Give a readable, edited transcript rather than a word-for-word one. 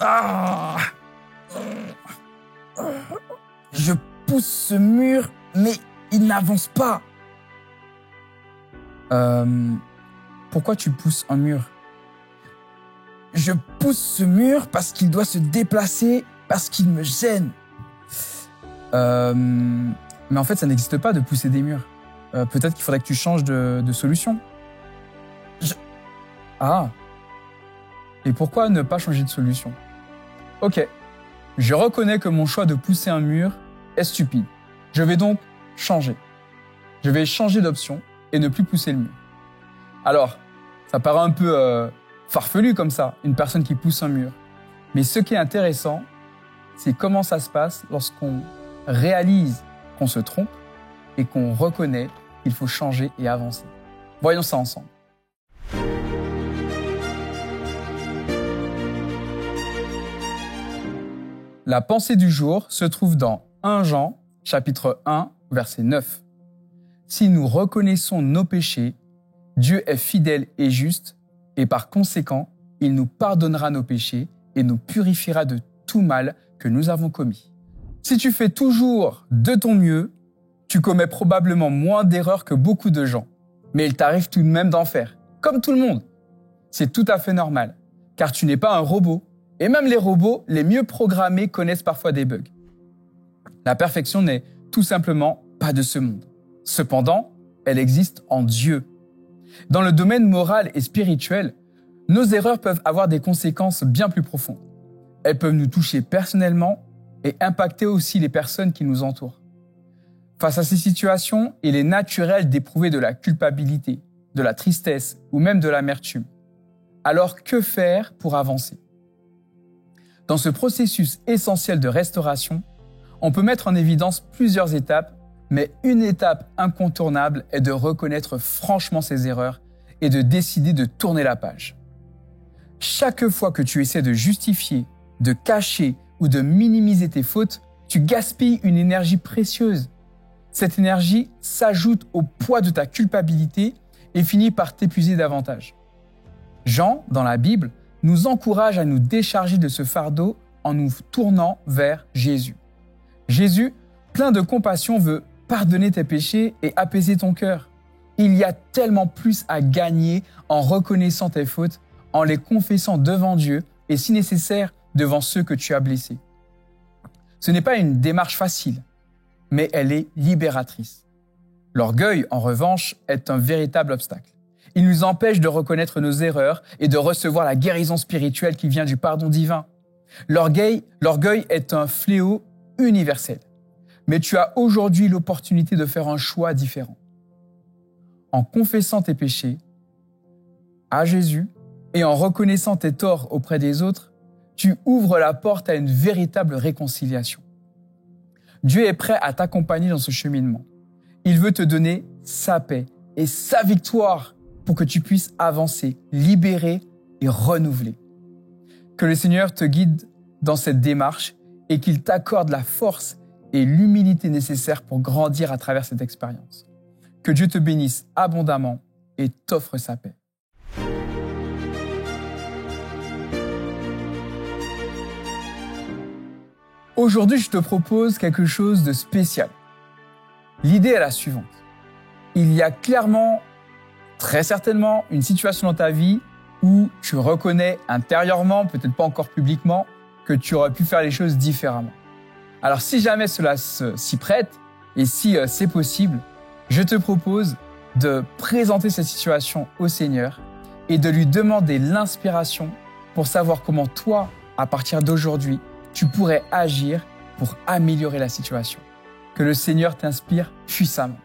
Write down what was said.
Ah. Je pousse ce mur, mais il n'avance pas. Pourquoi tu pousses un mur? Je pousse ce mur parce qu'il doit se déplacer, parce qu'il me gêne. Mais en fait, ça n'existe pas de pousser des murs. Peut-être qu'il faudrait que tu changes de solution. Ah. Et pourquoi ne pas changer de solution? Ok. Je reconnais que mon choix de pousser un mur est stupide. Je vais donc changer. Je vais changer d'option et ne plus pousser le mur. Alors, ça paraît un peu farfelu comme ça, une personne qui pousse un mur. Mais ce qui est intéressant, c'est comment ça se passe lorsqu'on réalise qu'on se trompe et qu'on reconnaît qu'il faut changer et avancer. Voyons ça ensemble. La pensée du jour se trouve dans 1 Jean, chapitre 1, verset 9. Si nous reconnaissons nos péchés, Dieu est fidèle et juste, et par conséquent, il nous pardonnera nos péchés et nous purifiera de tout mal que nous avons commis. Si tu fais toujours de ton mieux, tu commets probablement moins d'erreurs que beaucoup de gens. Mais il t'arrive tout de même d'en faire, comme tout le monde. C'est tout à fait normal, car tu n'es pas un robot. Et même les robots les mieux programmés connaissent parfois des bugs. La perfection n'est tout simplement pas de ce monde. Cependant, elle existe en Dieu. Dans le domaine moral et spirituel, nos erreurs peuvent avoir des conséquences bien plus profondes. Elles peuvent nous toucher personnellement et impacter aussi les personnes qui nous entourent. Face à ces situations, il est naturel d'éprouver de la culpabilité, de la tristesse ou même de l'amertume. Alors que faire pour avancer? Dans ce processus essentiel de restauration, on peut mettre en évidence plusieurs étapes, mais une étape incontournable est de reconnaître franchement ses erreurs et de décider de tourner la page. Chaque fois que tu essaies de justifier, de cacher ou de minimiser tes fautes, tu gaspilles une énergie précieuse. Cette énergie s'ajoute au poids de ta culpabilité et finit par t'épuiser davantage. Jean, dans la Bible, nous encourage à nous décharger de ce fardeau en nous tournant vers Jésus. Jésus, plein de compassion, veut pardonner tes péchés et apaiser ton cœur. Il y a tellement plus à gagner en reconnaissant tes fautes, en les confessant devant Dieu et, si nécessaire, devant ceux que tu as blessés. Ce n'est pas une démarche facile, mais elle est libératrice. L'orgueil, en revanche, est un véritable obstacle. Il nous empêche de reconnaître nos erreurs et de recevoir la guérison spirituelle qui vient du pardon divin. L'orgueil est un fléau universel. Mais tu as aujourd'hui l'opportunité de faire un choix différent. En confessant tes péchés à Jésus et en reconnaissant tes torts auprès des autres, tu ouvres la porte à une véritable réconciliation. Dieu est prêt à t'accompagner dans ce cheminement. Il veut te donner sa paix et sa victoire pour que tu puisses avancer, libérer et renouveler. Que le Seigneur te guide dans cette démarche et qu'il t'accorde la force et l'humilité nécessaires pour grandir à travers cette expérience. Que Dieu te bénisse abondamment et t'offre sa paix. Aujourd'hui, je te propose quelque chose de spécial. L'idée est la suivante. Il y a clairement, très certainement, une situation dans ta vie où tu reconnais intérieurement, peut-être pas encore publiquement, que tu aurais pu faire les choses différemment. Alors, si jamais cela s'y prête, et si c'est possible, je te propose de présenter cette situation au Seigneur et de lui demander l'inspiration pour savoir comment toi, à partir d'aujourd'hui, tu pourrais agir pour améliorer la situation. Que le Seigneur t'inspire puissamment.